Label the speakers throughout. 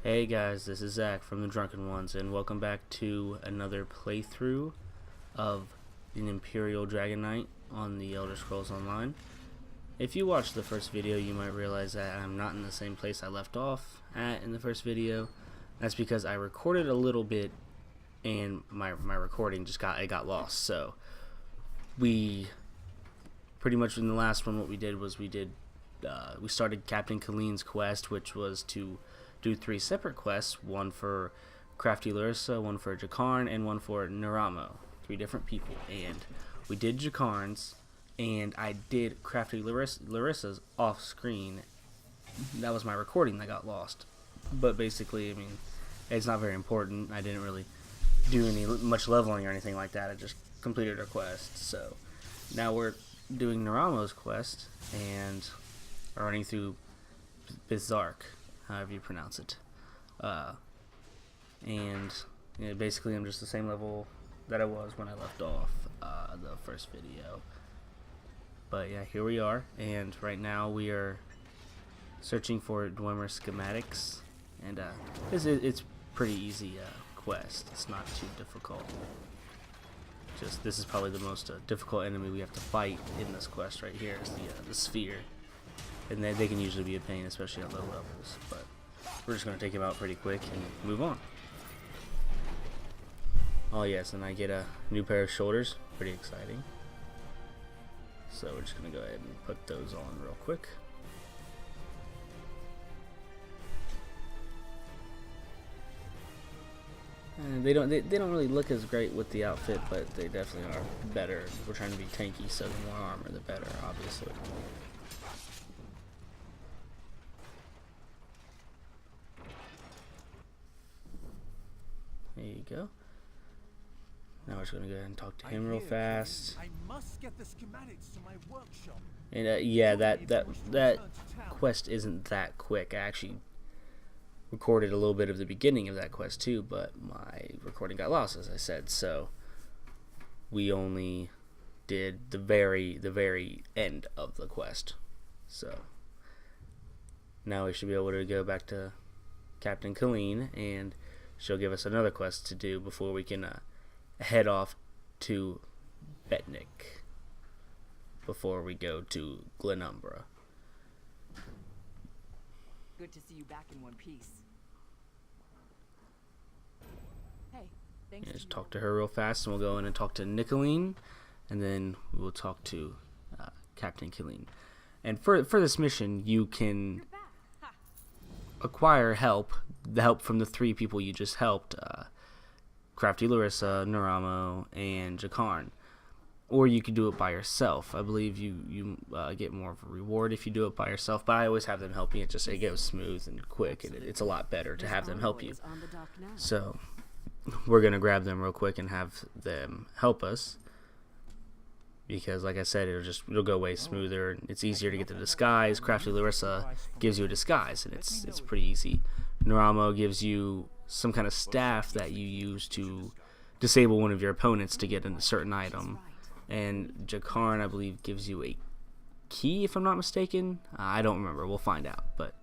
Speaker 1: Hey guys, this is Zach from the Drunken Ones, and welcome back to another playthrough of an Imperial Dragonknight on the Elder Scrolls Online. If you watched the first video, you might realize that I'm not in the same place I left off at in the first video. That's because I recorded a little bit, and my recording just got lost. So we pretty much in the last one, what we did was we started Captain Kalene's quest, which was to do 3 separate quests, one for Crafty Larissa, one for Jakarn, and one for Naramo. 3 different people. And we did Jakarn's, and I did Crafty Larissa's off screen. That was my recording that got lost. But basically, I mean, it's not very important. I didn't really do much leveling or anything like that. I just completed a quest. So now we're doing Naramo's quest and running through Bizarre, however you pronounce it. And you know, basically I'm just the same level that I was when I left off the first video. But yeah, here we are, and right now we are searching for Dwemer schematics, and it's pretty easy quest. It's not too difficult. Just this is probably the most difficult enemy we have to fight in this quest right here, is the sphere. And they can usually be a pain, especially at low levels, but we're just going to take him out pretty quick and move on. Oh yes, and I get a new pair of shoulders, pretty exciting. So we're just going to go ahead and put those on real quick. And they don't really look as great with the outfit, but they definitely are better. We're trying to be tanky, so the more armor the better, obviously. There you go. Now we're just gonna go ahead and talk to him real fast.
Speaker 2: I must get the schematics to my workshop.
Speaker 1: And yeah, that quest isn't that quick. I actually recorded a little bit of the beginning of that quest too, but my recording got lost, as I said. So we only did the very end of the quest. So now we should be able to go back to Captain Kalene, and she'll give us another quest to do before we can head off to Betnik before we go to Glenumbra.
Speaker 3: Good to see you back in one piece. Hey, thanks.
Speaker 1: Yeah, just talk to her real fast, and we'll go in and talk to Nicolene, and then we'll talk to Captain Kalene. And for this mission, you can acquire the help from the 3 people you just helped, Crafty Larissa, Naramo, and Jakarn. Or you could do it by yourself. I believe you get more of a reward if you do it by yourself, but I always have them help me. It goes smooth and quick, and it's a lot better to have them help you. So we're going to grab them real quick and have them help us, because like I said, it'll go way smoother. It's easier to get the disguise. Crafty Larissa gives you a disguise, and it's pretty easy. Naramo gives you some kind of staff that you use to disable one of your opponents to get a certain item, and Jakarn, I believe, gives you a key, if I'm not mistaken. I don't remember. We'll find out. But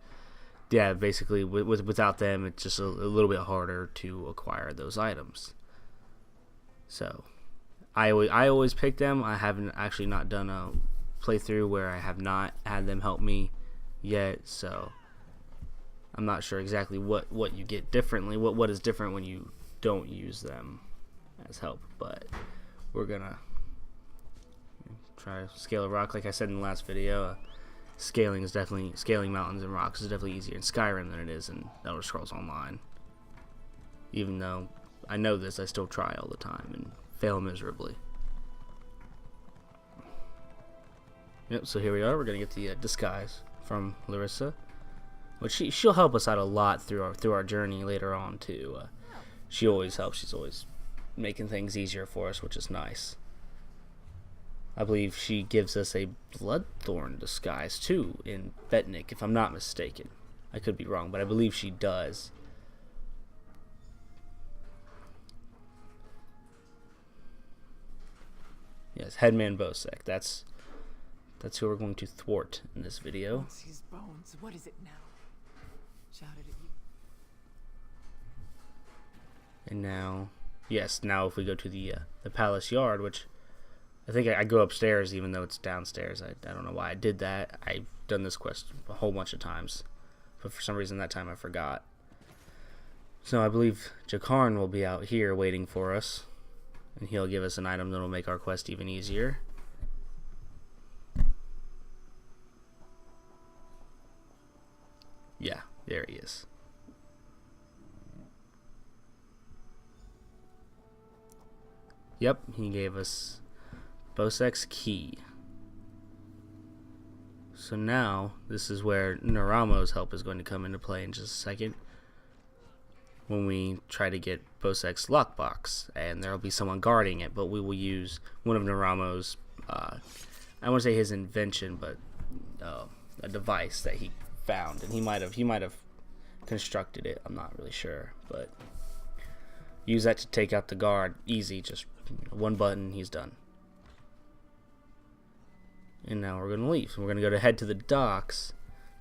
Speaker 1: yeah, basically without them, it's just a little bit harder to acquire those items. So I always pick them. I haven't actually not done a playthrough where I have not had them help me yet, so I'm not sure exactly what you get differently, what is different when you don't use them as help. But we're gonna try to scale a rock. Like I said in the last video, scaling mountains and rocks is definitely easier in Skyrim than it is in Elder Scrolls Online. Even though I know this, I still try all the time and fail miserably. Yep, so here we are. We're gonna get the disguise from Larissa, which she'll help us out a lot through our journey later on too. She always helps. She's always making things easier for us, which is nice. I believe she gives us a Bloodthorn disguise too in Betnik, if I'm not mistaken. I could be wrong, but I believe she does. Yes, Headman Bosek. That's who we're going to thwart in this video.
Speaker 3: His bones. What is it now? Shouted at you.
Speaker 1: And now, yes, now if we go to the palace yard, which I think I go upstairs even though it's downstairs. I don't know why I did that. I've done this quest a whole bunch of times, but for some reason that time I forgot. So I believe Jakarn will be out here waiting for us, and he'll give us an item that will make our quest even easier. Yeah, there he is. Yep, he gave us Bosek's key. So now, this is where Naramo's help is going to come into play in just a second. When we try to get Bosek's lockbox, and there will be someone guarding it, but we will use one of Naramo's, I want to say his invention, but a device that he found, and he might have constructed it. I'm not really sure, but use that to take out the guard. Easy, just one button, he's done. And now we're gonna leave. We're gonna head to the docks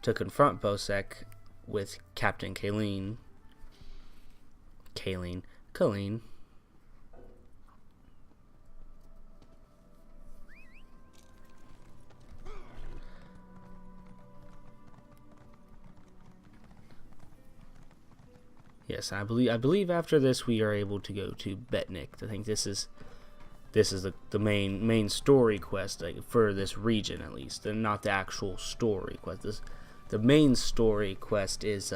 Speaker 1: to confront Bosek with Captain Kayleen. Yes, I believe after this we are able to go to Betnik. I think this is the main story quest, like, for this region at least, and not the actual story quest. The main story quest is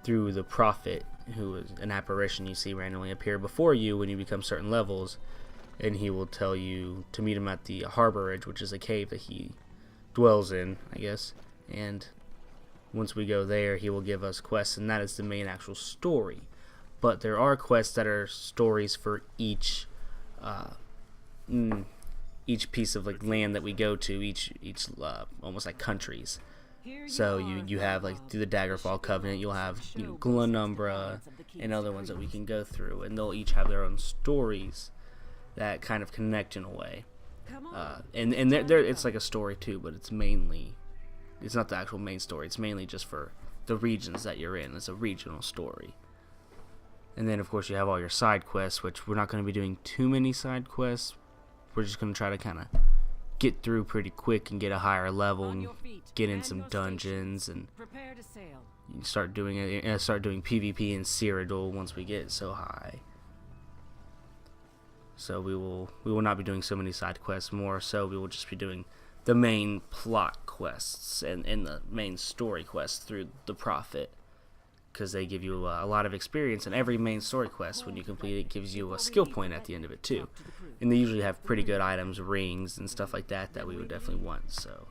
Speaker 1: through the Prophet, who is an apparition you see randomly appear before you when you become certain levels, and he will tell you to meet him at the Harborage, which is a cave that he dwells in, I guess, and once we go there, he will give us quests, and that is the main actual story. But there are quests that are stories for each piece of, like, land that we go to, each almost like countries. So you have, like, through the Daggerfall Covenant, you'll have, Glenumbra and other ones that we can go through, and they'll each have their own stories that kind of connect in a way. And it's like a story too, but it's not the actual main story. It's mainly just for the regions that you're in. It's a regional story. And then, of course, you have all your side quests, which we're not going to be doing too many side quests. We're just going to try to kind of get through pretty quick and get a higher level and get in some dungeons and start doing PvP in Cyrodiil once we get so high. So we will not be doing so many side quests. More so, we will just be doing the main plot quests and the main story quests through the Prophet, because they give you a lot of experience, and every main story quest, when you complete it, gives you a skill point at the end of it too. And they usually have pretty good items, rings and stuff like that we would definitely want. So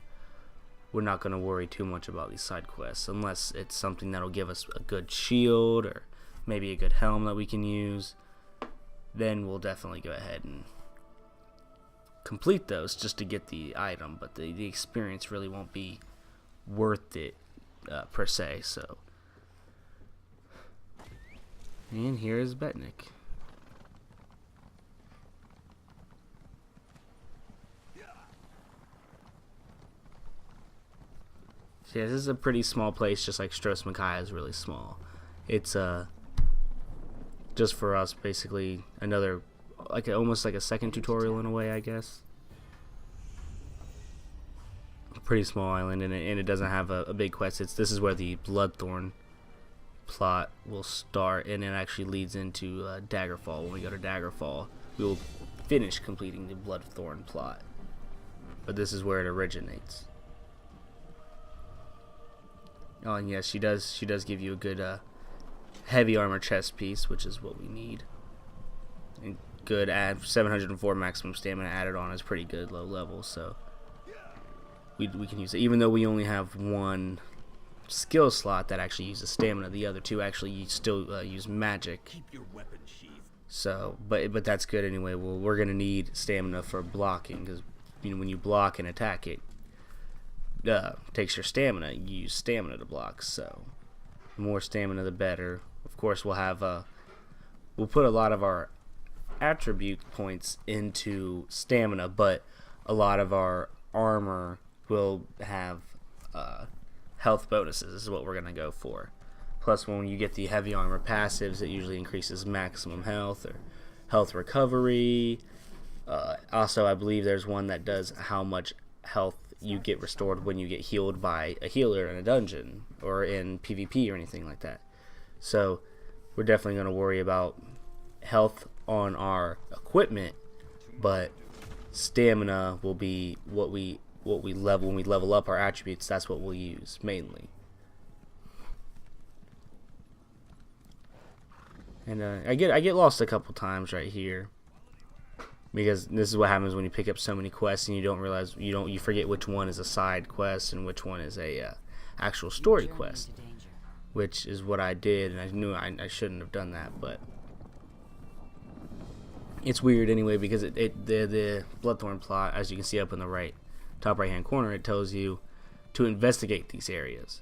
Speaker 1: we're not going to worry too much about these side quests unless it's something that'll give us a good shield or maybe a good helm that we can use. Then we'll definitely go ahead and complete those just to get the item, but the experience really won't be worth it per se. So, and here is Betnik. So yeah, this is a pretty small place, just like Stros Makai is really small. It's just for us, basically another, almost like a second tutorial in a way, I guess. A pretty small island, and it doesn't have a big quest. This is where the Bloodthorn plot will start, and it actually leads into Daggerfall. When we go to Daggerfall, we will finish completing the Bloodthorn plot. But this is where it originates. Oh, and yes, she does give you a good heavy armor chest piece, which is what we need. And good, 704 maximum stamina added on is pretty good low level, so we can use it. Even though we only have one skill slot that actually uses stamina, the other two actually still use magic.
Speaker 2: Keep your weapon sheathed.
Speaker 1: So, but that's good anyway. Well, we're gonna need stamina for blocking, because when you block and attack, it takes your stamina. You use stamina to block, so the more stamina the better. Of course, we'll put a lot of our attribute points into stamina, but a lot of our armor will have health bonuses. This is what we're gonna go for. Plus, when you get the heavy armor passives, it usually increases maximum health or health recovery. Also, I believe there's one that does how much health you get restored when you get healed by a healer in a dungeon or in PvP or anything like that. So we're definitely going to worry about health on our equipment, but stamina will be what we level when we level up our attributes. That's what we'll use mainly. And I get lost a couple times right here, because this is what happens when you pick up so many quests and you don't realize you forget which one is a side quest and which one is a actual story quest, which is what I did, and I knew I shouldn't have done that, but it's weird anyway, because the Bloodthorn plot, as you can see up in the top right hand corner, it tells you to investigate these areas.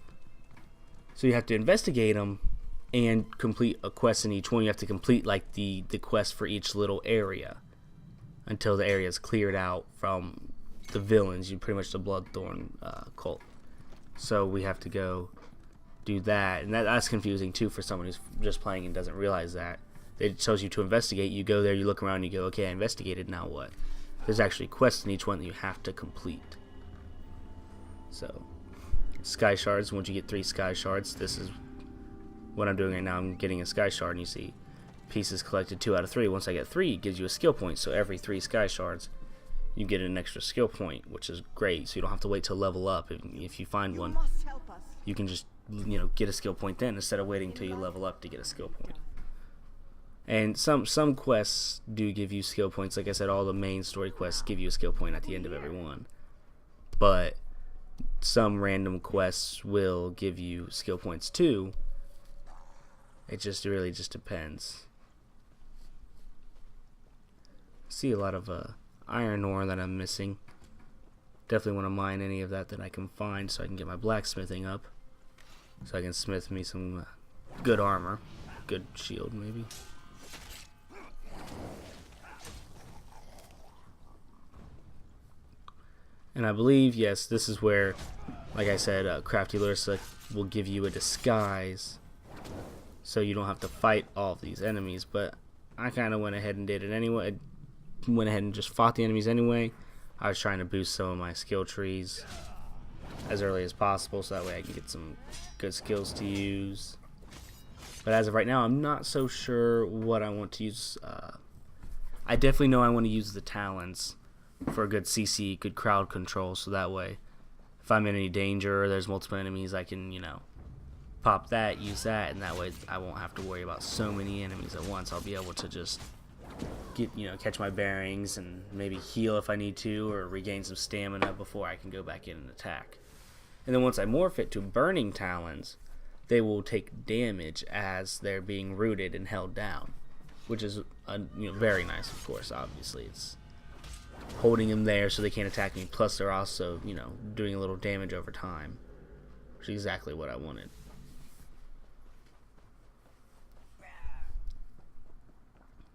Speaker 1: So you have to investigate them and complete a quest in each one. You have to complete like the quest for each little area until the area is cleared out from the villains. You pretty much the Bloodthorn cult. So we have to go do that, and that's confusing too for someone who's just playing and doesn't realize that. It tells you to investigate. You go there, you look around, you go, okay, I investigated, now what? There's actually quests in each one that you have to complete. So, Sky Shards, once you get 3 Sky Shards, this is what I'm doing right now. I'm getting a Sky Shard, and you see pieces collected 2 out of 3. Once I get 3, it gives you a skill point. So every 3 Sky Shards, you get an extra skill point, which is great. So you don't have to wait to level up. If you find one, you can just get a skill point then, instead of waiting till you level up to get a skill point. And some quests do give you skill points. Like I said, all the main story quests give you a skill point at the end of every one. But some random quests will give you skill points too. It really just depends. See a lot of iron ore that I'm missing. Definitely want to mine any of that I can find, so I can get my blacksmithing up, so I can smith me some good armor, good shield maybe. And I believe, yes, this is where, like I said, Crafty Larissa will give you a disguise, so you don't have to fight all of these enemies. But I kind of went ahead and did it anyway. I went ahead and just fought the enemies anyway. I was trying to boost some of my skill trees as early as possible, so that way I can get some good skills to use. But as of right now, I'm not so sure what I want to use. I definitely know I want to use the Talons for a good CC, good crowd control, so that way if I'm in any danger or there's multiple enemies, I can, pop that, use that, and that way I won't have to worry about so many enemies at once. I'll be able to just get, catch my bearings and maybe heal if I need to, or regain some stamina before I can go back in and attack. And then once I morph it to Burning Talons, they will take damage as they're being rooted and held down, which is very nice. Of course, obviously it's holding them there so they can't attack me, plus they're also doing a little damage over time, which is exactly what I wanted.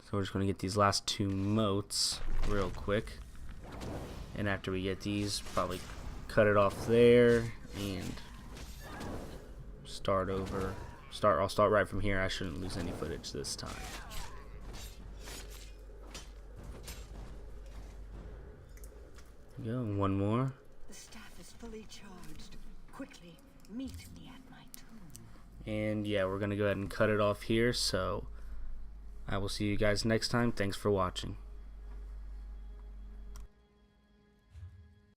Speaker 1: So we're just going to get these last 2 moats real quick, and after we get these, probably cut it off there and start over. I'll start right from here. I shouldn't lose any footage this time. There we go, one more.
Speaker 3: The staff is fully charged. Quickly, meet me at my tomb.
Speaker 1: And yeah, we're gonna go ahead and cut it off here, so I will see you guys next time. Thanks for watching.